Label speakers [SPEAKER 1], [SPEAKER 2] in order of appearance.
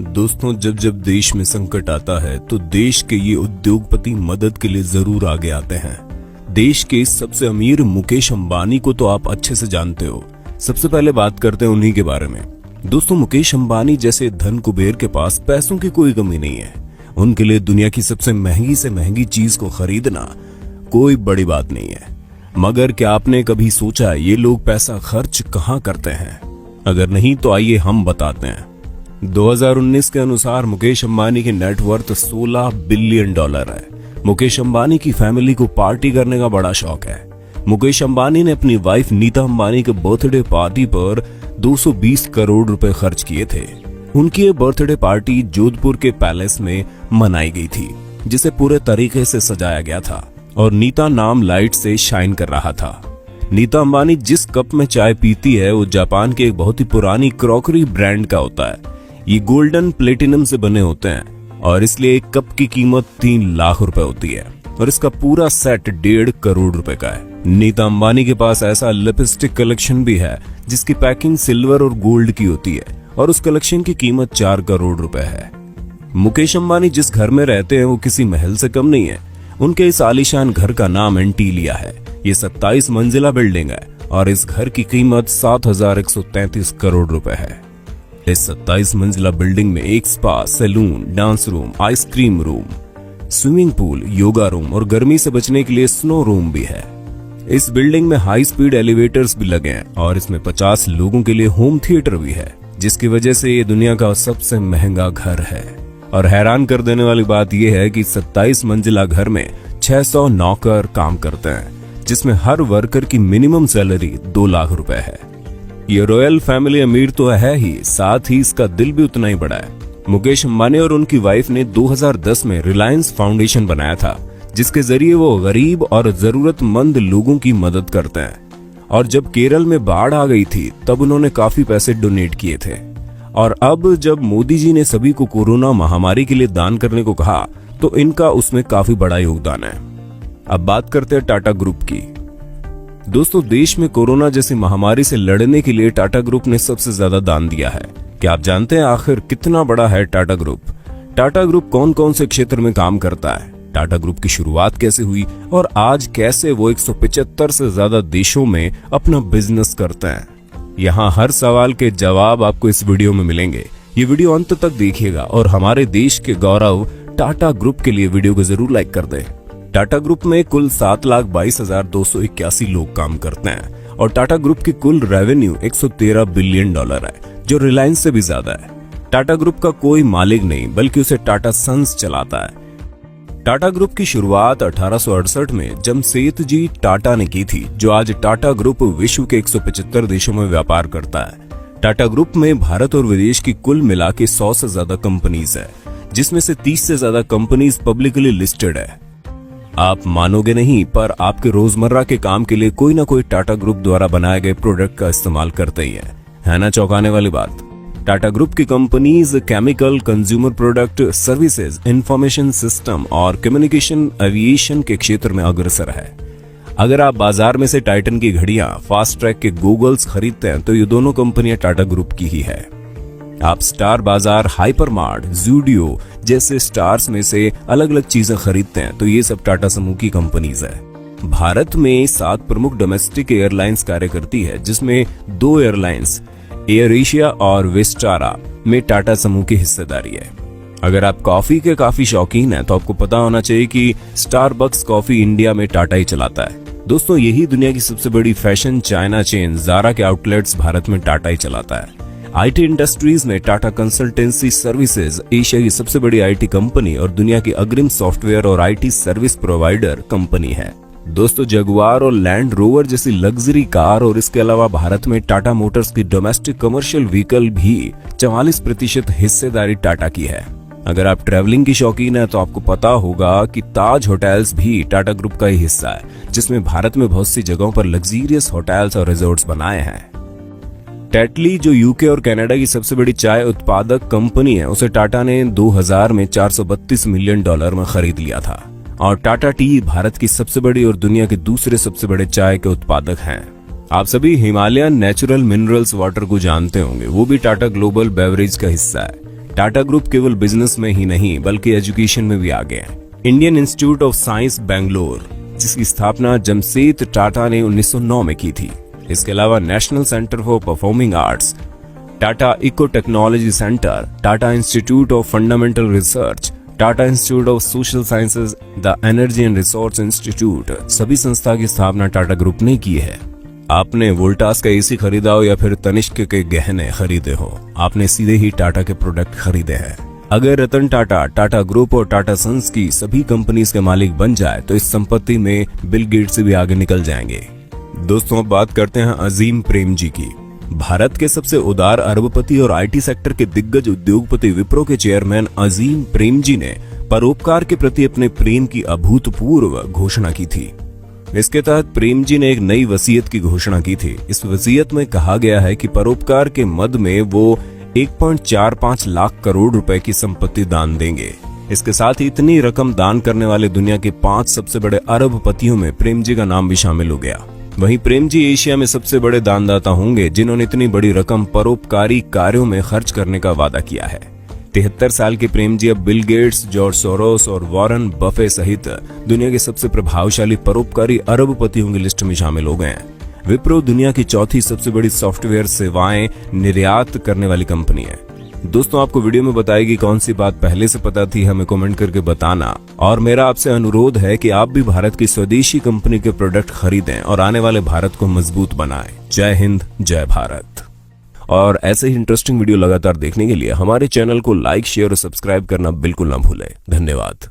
[SPEAKER 1] दोस्तों, जब जब देश में संकट आता है तो देश के ये उद्योगपति मदद के लिए जरूर आगे आते हैं। देश के सबसे अमीर मुकेश अंबानी को तो आप अच्छे से जानते हो। सबसे पहले बात करते हैं उन्हीं के बारे में। दोस्तों, मुकेश अंबानी जैसे धन कुबेर के पास पैसों की कोई कमी नहीं है। उनके लिए दुनिया की सबसे महंगी से महंगी चीज को खरीदना कोई बड़ी बात नहीं है। मगर क्या आपने कभी सोचा ये लोग पैसा खर्च कहाँ करते हैं? अगर नहीं तो आइए हम बताते हैं। 2019 के अनुसार मुकेश अंबानी की नेटवर्थ $16 बिलियन है। मुकेश अंबानी की फैमिली को पार्टी करने का बड़ा शौक है। मुकेश अंबानी ने अपनी वाइफ नीता अंबानी के बर्थडे पार्टी पर 220 करोड़ रुपए खर्च किए थे। उनकी ये बर्थडे पार्टी जोधपुर के पैलेस में मनाई गई थी, जिसे पूरे तरीके से सजाया गया था और नीता नाम लाइट से शाइन कर रहा था। नीता अंबानी जिस कप में चाय पीती है वो जापान के एक बहुत ही पुरानी क्रॉकरी ब्रांड का होता है। ये गोल्डन प्लेटिनम से बने होते हैं और इसलिए एक कप की कीमत 3 लाख रुपए होती है और इसका पूरा सेट 1.5 करोड़ रुपए का है। नीता अंबानी के पास ऐसा लिपस्टिक कलेक्शन भी है जिसकी पैकिंग सिल्वर और गोल्ड की होती है और उस कलेक्शन की कीमत 4 करोड़ रुपए है। मुकेश अंबानी जिस घर में रहते हैं वो किसी महल से कम नहीं है। उनके इस आलीशान घर का नाम एंटीलिया है। ये 27 मंजिला बिल्डिंग है और इस घर की कीमत 7,133 करोड़ रुपए है। इस 27 मंजिला बिल्डिंग में एक spa, salon, dance room, ice cream room, swimming pool, yoga room और गर्मी से बचने के लिए स्नो रूम भी है। इस बिल्डिंग में हाई स्पीड एलिवेटर्स भी लगे हैं और इसमें 50 लोगों के लिए होम थिएटर भी है, जिसकी वजह से ये दुनिया का सबसे महंगा घर है। और हैरान कर देने वाली बात यह है कि 27 मंजिला घर में 600 नौकर काम करते हैं, जिसमें हर वर्कर की मिनिमम सैलरी 2 लाख रुपए है। ये रॉयल फैमिली अमीर तो है ही, साथ ही इसका दिल भी उतना ही बड़ा है। मुकेश अंबानी और उनकी वाइफ ने 2010 में रिलायंस फाउंडेशन बनाया था, जिसके जरिए वो गरीब और जरूरतमंद लोगों की मदद करते हैं। और जब केरल में बाढ़ आ गई थी तब उन्होंने काफी पैसे डोनेट किए थे। और अब जब मोदी जी ने सभी को कोरोना महामारी के लिए दान करने को कहा तो इनका उसमें काफी बड़ा योगदान है। अब बात करते हैं टाटा ग्रुप की। दोस्तों, देश में कोरोना जैसी महामारी से लड़ने के लिए टाटा ग्रुप ने सबसे ज्यादा दान दिया है। क्या आप जानते हैं आखिर कितना बड़ा है टाटा ग्रुप? टाटा ग्रुप कौन कौन से क्षेत्र में काम करता है, टाटा ग्रुप की शुरुआत कैसे हुई और आज कैसे वो 175 से ज्यादा देशों में अपना बिजनेस करते हैं? यहाँ हर सवाल के जवाब आपको इस वीडियो में मिलेंगे। ये वीडियो अंत तक देखिएगा और हमारे देश के गौरव टाटा ग्रुप के लिए वीडियो को जरूर लाइक कर दें। टाटा ग्रुप में कुल 7,22,281 लोग काम करते हैं और टाटा ग्रुप की कुल रेवेन्यू $113 बिलियन है, जो रिलायंस से भी ज्यादा है। टाटा ग्रुप का कोई मालिक नहीं बल्कि उसे टाटा सन्स चलाता है। टाटा ग्रुप की शुरुआत 1868 में जमशेद जी टाटा ने की थी, जो आज टाटा ग्रुप विश्व के 175 देशों में व्यापार करता है। टाटा ग्रुप में भारत और विदेश की कुल मिला के 100 से ज्यादा कंपनीज है, जिसमें से 30 से ज्यादा कंपनीज पब्लिकली लिस्टेड है। आप मानोगे नहीं, पर आपके रोजमर्रा के काम के लिए कोई ना कोई टाटा ग्रुप द्वारा बनाए गए प्रोडक्ट का इस्तेमाल करते ही है ना? चौंकाने वाली बात। टाटा ग्रुप की companies chemical, consumer product, services, information system और कम्युनिकेशन, एविएशन के क्षेत्र में अग्रसर है। अगर आप बाजार में से टाइटन की घड़ियां, फास्ट ट्रैक के गूगल्स खरीदते हैं तो ये दोनों कंपनियां टाटा ग्रुप की ही है। आप स्टार बाजार, हाइपरमार्ट, जूडियो जैसे स्टार्स में से अलग अलग चीजें खरीदते हैं तो ये सब टाटा समूह की कंपनीज है। भारत में 7 प्रमुख डोमेस्टिक एयरलाइंस कार्य करती है, जिसमें 2 एयरलाइंस एयर एशिया और विस्टारा में टाटा समूह की हिस्सेदारी है। अगर आप कॉफी के काफी शौकीन हैं तो आपको पता होना चाहिए कि स्टारबक्स कॉफी इंडिया में टाटा ही चलाता है। दोस्तों, यही दुनिया की सबसे बड़ी फैशन चाइना चेन ज़ारा के आउटलेट्स भारत में टाटा ही चलाता है। आईटी इंडस्ट्रीज में टाटा कंसल्टेंसी सर्विसेज एशिया की सबसे बड़ी आईटी कंपनी और दुनिया की अग्रिम सॉफ्टवेयर और आईटी सर्विस प्रोवाइडर कंपनी है। दोस्तों, जगुआर और लैंड रोवर जैसी लग्जरी कार और इसके अलावा भारत में टाटा मोटर्स की डोमेस्टिक कमर्शियल व्हीकल भी 44% हिस्सेदारी टाटा की है। अगर आप ट्रैवलिंग की शौकीन है तो आपको पता होगा कि ताज होटल्स भी टाटा ग्रुप का ही हिस्सा है, जिसमें भारत में बहुत सी जगहों पर लग्जरियस होटल्स और रिजॉर्ट्स बनाए हैं। टेटली, जो यूके और कनाडा की सबसे बड़ी चाय उत्पादक कंपनी है, उसे टाटा ने 2000 में $432 मिलियन में खरीद लिया था। और टाटा टी भारत की सबसे बड़ी और दुनिया के दूसरे सबसे बड़े चाय के उत्पादक हैं। आप सभी हिमालयन नेचुरल मिनरल्स वाटर को जानते होंगे, वो भी टाटा ग्लोबल बेवरेज का हिस्सा है। टाटा ग्रुप केवल बिजनेस में ही नहीं बल्कि एजुकेशन में भी आगे है। Indian institute of science Bangalore, जिसकी स्थापना जमशेद टाटा ने 1909 में की थी। इसके अलावा national centre for performing arts, Tata eco technology centre, Tata institute of fundamental research, Tata institute of social sciences, the energy and resource institute, सभी संस्था की स्थापना टाटा ग्रुप ने की है। आपने वोल्टास का एसी खरीदा हो या फिर तनिष्क के गहने खरीदे हो, आपने सीधे ही टाटा के प्रोडक्ट खरीदे हैं। अगर रतन टाटा, टाटा ग्रुप और टाटा सन्स की सभी कंपनीज के मालिक बन जाए तो इस संपत्ति में बिल गेट्स से भी आगे निकल जाएंगे। दोस्तों, अब बात करते हैं अजीम प्रेमजी की। भारत के सबसे उदार अरबपति और आईटी सेक्टर के दिग्गज उद्योगपति विप्रो के चेयरमैन अजीम प्रेमजी ने परोपकार के प्रति अपने प्रेम की अभूतपूर्व घोषणा की थी। इसके तहत प्रेमजी ने एक नई वसीयत की घोषणा की थी। इस वसीयत में कहा गया है कि परोपकार के मद में वो 1.45 लाख करोड़ रुपए की संपत्ति दान देंगे। इसके साथ ही इतनी रकम दान करने वाले दुनिया के 5 सबसे बड़े अरबपतियों में प्रेमजी का नाम भी शामिल हो गया। वहीं प्रेमजी एशिया में सबसे बड़े दानदाता होंगे जिन्होंने इतनी बड़ी रकम परोपकारी कार्यों में खर्च करने का वादा किया है। 73 साल के प्रेमजी अब बिल गेट्स, जॉर्ज सोरोस और वॉरेन बफे सहित दुनिया के सबसे प्रभावशाली परोपकारी अरबपतियों की लिस्ट में शामिल हो गए हैं। विप्रो दुनिया की चौथी सबसे बड़ी सॉफ्टवेयर सेवाएं निर्यात करने वाली कंपनी है। दोस्तों, आपको वीडियो में बताएगी कौन सी बात पहले से पता थी, हमें कमेंट करके बताना। और मेरा आपसे अनुरोध है कि आप भी भारत की स्वदेशी कंपनी के प्रोडक्ट खरीदें और आने वाले भारत को मजबूत बनाएं। जय हिंद, जय भारत। और ऐसे ही इंटरेस्टिंग वीडियो लगातार देखने के लिए हमारे चैनल को लाइक, शेयर और सब्सक्राइब करना बिल्कुल ना भूलें। धन्यवाद।